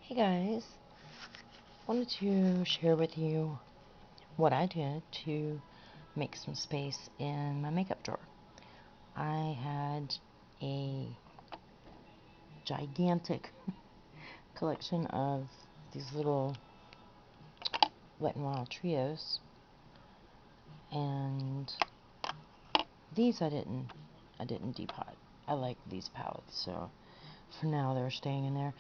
Hey guys, wanted to share with you what I did to make some space in my makeup drawer. I had a gigantic collection of these little Wet n Wild trios, and these I didn't depot. I like these palettes, so for now they're staying in there.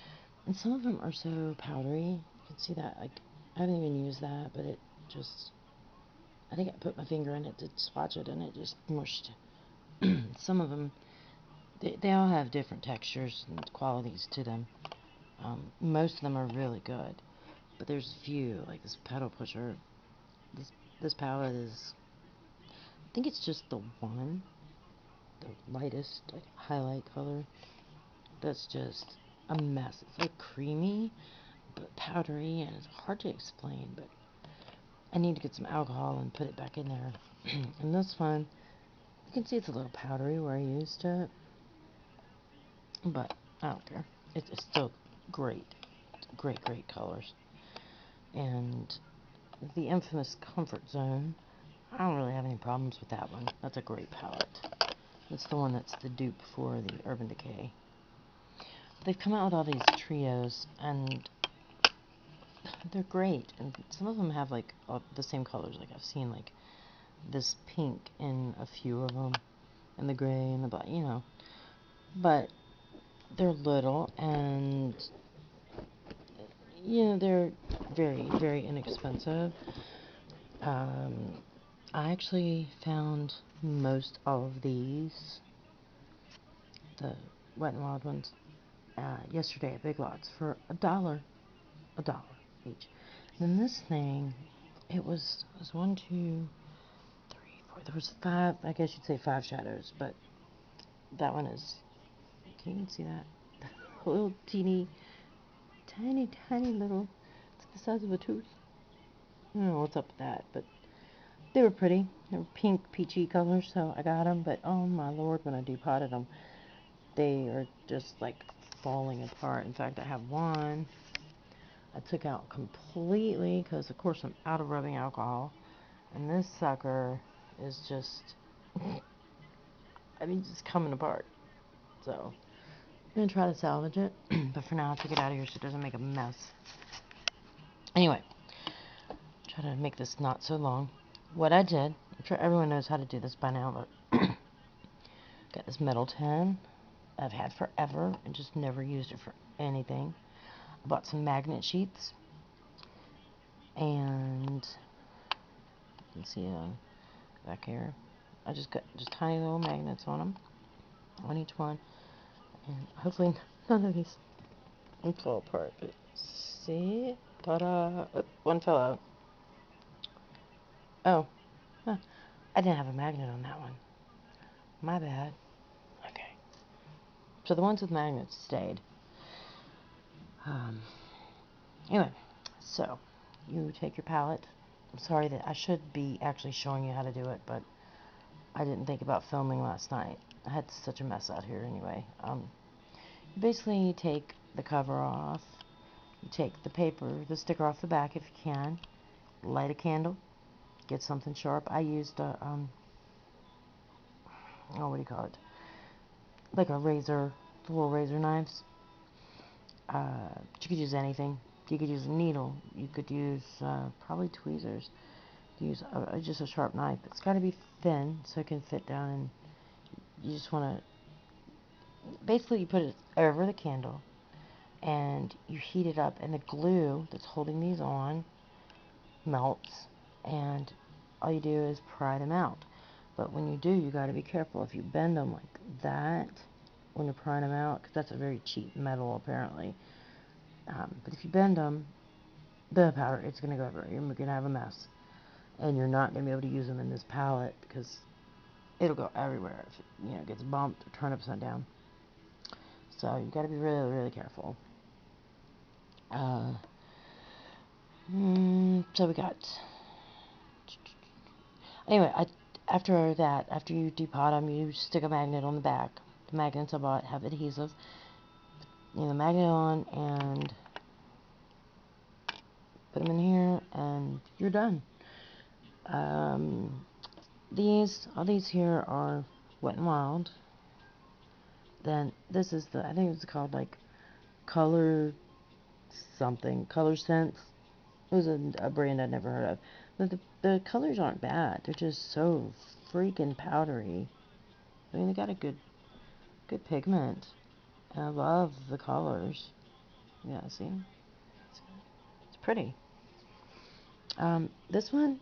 And some of them are so powdery. You can see that, like, I haven't even used that, but it just, I think I put my finger in it to swatch it and it just mushed. Some of them, they all have different textures and qualities to them. Most of them are really good, but there's a few, like this Petal Pusher. This palette is, I think it's just the one, the lightest, like, highlight color. That's just a mess. It's like creamy, but powdery, and it's hard to explain, but I need to get some alcohol and put it back in there. And this one, you can see it's a little powdery where I used it, but I don't care. It's still great. Great colors. And the infamous Comfort Zone, I don't really have any problems with that one. That's a great palette. It's the one that's the dupe for the Urban Decay. They've come out with all these trios, and they're great. And some of them have, like, the same colors. Like, I've seen, like, this pink in a few of them, and the gray and the black, you know. But they're little, and you know, they're very inexpensive. I actually found most all of these, the Wet n Wild ones, yesterday at Big Lots for $1 each. Then this thing, it was one, two, three, four. There was five. I guess you'd say five shadows, but that one is. Can you see that? Little tiny little. It's the size of a tooth. I don't know what's up with that, but they were pretty. They were pink, peachy colors, so I got them. But oh my lord, when I depotted them, they are just like falling apart. In fact, I have one I took out completely because, of course, I'm out of rubbing alcohol. And this sucker is just, I mean, just coming apart. So, I'm going to try to salvage it. But for now, I took it out of here so it doesn't make a mess. Anyway, try to make this not so long. What I did, I'm sure everyone knows how to do this by now, but got this metal tin I've had forever and just never used it for anything. I bought some magnet sheets, and you can see back here, I just got just tiny little magnets on them, on each one, and hopefully none of these will fall apart. But see, ta-da! Oh, one fell out. Oh, huh. I didn't have a magnet on that one. My bad. Okay. So the ones with magnets stayed. Anyway, so you take your palette. I'm sorry that I should be actually showing you how to do it, but I didn't think about filming last night. I had such a mess out here anyway. Basically, you take the cover off. You take the paper, the sticker off the back if you can. Light a candle. Get something sharp. I used a, what do you call it? Like a razor, the little razor knives. But you could use anything. You could use a needle. You could use probably tweezers. Use just a sharp knife. It's got to be thin so it can fit down, and you just want to, basically you put it over the candle and you heat it up, and the glue that's holding these on melts, and all you do is pry them out. But when you do, you got to be careful. If you bend them like that when you're prying them out, because that's a very cheap metal apparently, but if you bend them, the powder, it's going to go everywhere. You're going to have a mess, and you're not going to be able to use them in this palette because it'll go everywhere if it, gets bumped or turned upside down. So you got to be really careful. So we got, anyway, after you depot them, you stick a magnet on the back. The magnets I bought have adhesive. The magnet on, and put them in here, and you're done. All these here are Wet n Wild. Then this is I think it's called like Color something, Color Sense. It was a brand I'd never heard of. But the colors aren't bad. They're just so freaking powdery. I mean, they got a good pigment. And I love the colors. Yeah, see? It's pretty. This one,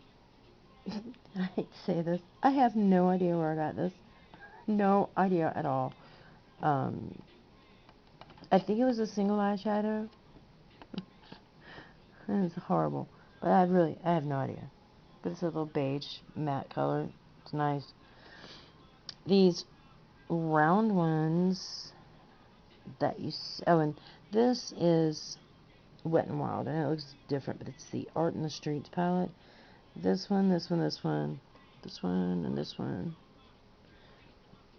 I hate to say this, I have no idea where I got this. No idea at all. I think it was a single eyeshadow. It's horrible. But I have no idea. But it's a little beige matte color. It's nice. These round ones that you see, oh, and this is Wet n Wild, and it looks different, but it's the Art in the Streets palette. This one, this one, this one, this one, and this one.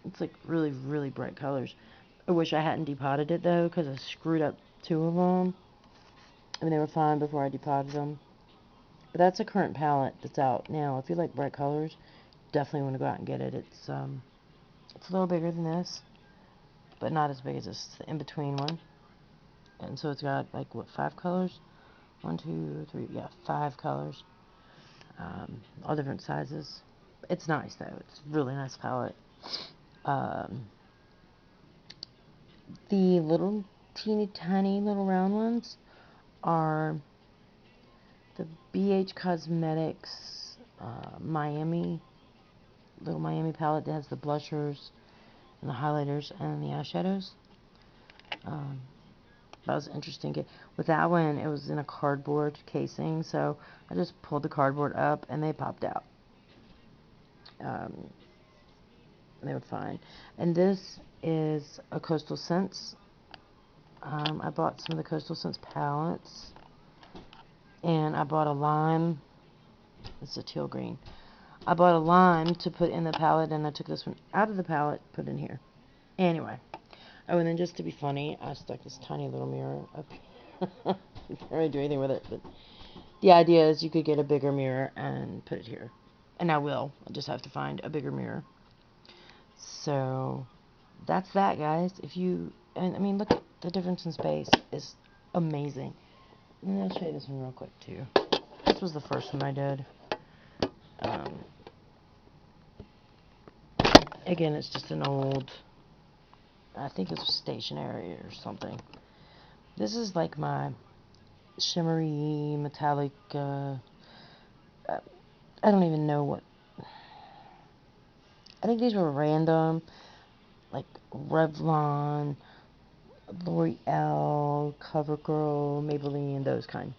It's like really, really bright colors. I wish I hadn't depotted it though, because I screwed up 2 of them. I mean, they were fine before I depotted them. But that's a current palette that's out now. If you like bright colors, definitely want to go out and get it. It's a little bigger than this, but not as big as this in-between one. And so it's got, like, what, 5 colors? 1, 2, 3, yeah, 5 colors. All different sizes. It's nice, though. It's a really nice palette. The little teeny tiny little round ones are the BH Cosmetics Miami palette that has the blushers and the highlighters and the eyeshadows. That was interesting. With that one, it was in a cardboard casing, so I just pulled the cardboard up and they popped out. They were fine. And this is a Coastal Scents. I bought some of the Coastal Scents palettes, and I bought a lime. It's a teal green. I bought a lime to put in the palette, and I took this one out of the palette, put in here. Anyway. Oh, and then just to be funny, I stuck this tiny little mirror up here. I can't really do anything with it, but the idea is you could get a bigger mirror and put it here. And I will. I just have to find a bigger mirror. So, that's that, guys. I mean, look at the difference in space. It's amazing. And I'll show you this one real quick, too. This was the first one I did. Again, it's just an old, I think it's stationery or something. This is like my shimmery, metallic, I don't even know what, I think these were random, like Revlon, L'Oreal, CoverGirl, Maybelline, those kind.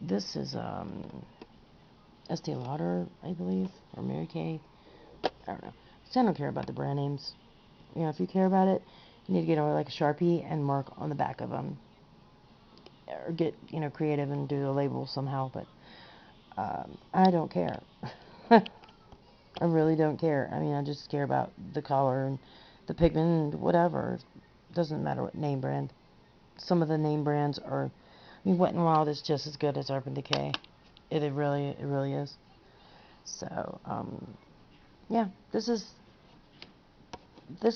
This is, Estee Lauder, I believe, or Mary Kay, I don't know. So I don't care about the brand names. You know, if you care about it, you need to get like a Sharpie and mark on the back of them. Or get, creative and do a label somehow, but I don't care. I really don't care. I mean, I just care about the color and the pigment and whatever. It doesn't matter what name brand. Some of the name brands are, I mean, Wet n Wild is just as good as Urban Decay. It really is. So, yeah, this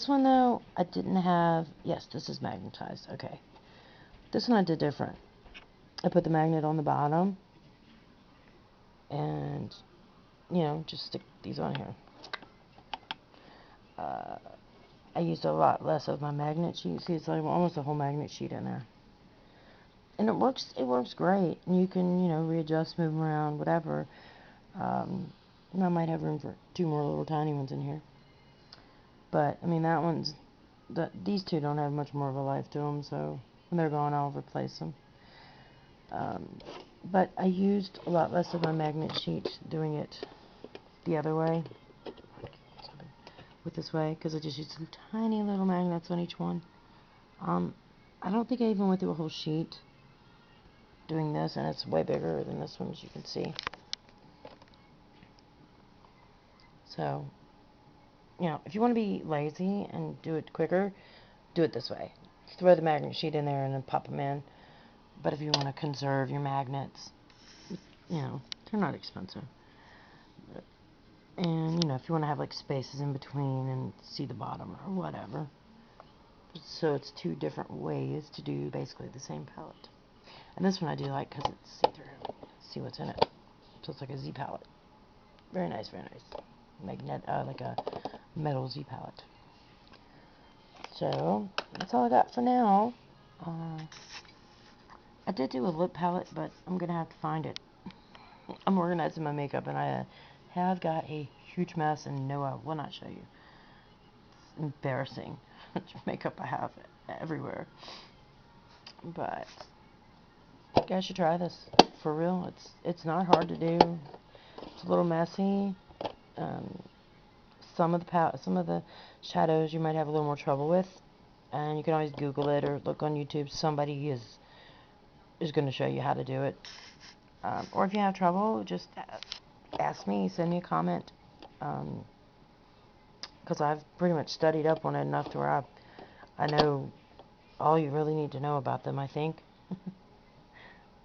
one though, I didn't have, yes, this is magnetized, okay. This one I did different. I put the magnet on the bottom, and, just stick these on here. I used a lot less of my magnet sheet. See, it's like almost a whole magnet sheet in there. And it works great. And you can, readjust, move them around, whatever. And I might have room for 2 more little tiny ones in here. But, I mean, these 2 don't have much more of a life to them, so when they're gone, I'll replace them. But I used a lot less of my magnet sheet doing it the other way. With this way, because I just used some tiny little magnets on each one. I don't think I even went through a whole sheet doing this, and it's way bigger than this one, as you can see. So, if you want to be lazy and do it quicker, do it this way. Throw the magnet sheet in there and then pop them in. But if you want to conserve your magnets, you know, they're not expensive. And, you know, if you want to have, like, spaces in between and see the bottom or whatever. So it's two different ways to do basically the same palette. And this one I do like because it's see-through. See what's in it. So it's like a Z palette. Very nice, very nice. Like a metal Z palette. So, that's all I got for now. I did do a lip palette, but I'm going to have to find it. I'm organizing my makeup, and I have got a huge mess, and no, I will not show you. It's embarrassing. How much makeup I have everywhere. But you guys should try this. For real, it's not hard to do. It's a little messy. Some of the shadows you might have a little more trouble with, and you can always Google it or look on YouTube. Somebody is going to show you how to do it. Or if you have trouble, just ask me, send me a comment, because I've pretty much studied up on it enough to where I know all you really need to know about them, I think.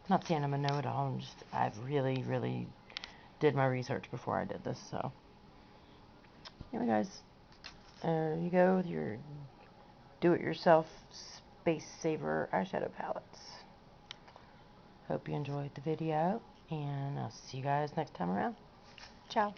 Not saying I'm a know-it-all, I've really, really did my research before I did this, so. Anyway, guys, there you go with your do-it-yourself Space Saver eyeshadow palettes. Hope you enjoyed the video, and I'll see you guys next time around. Ciao.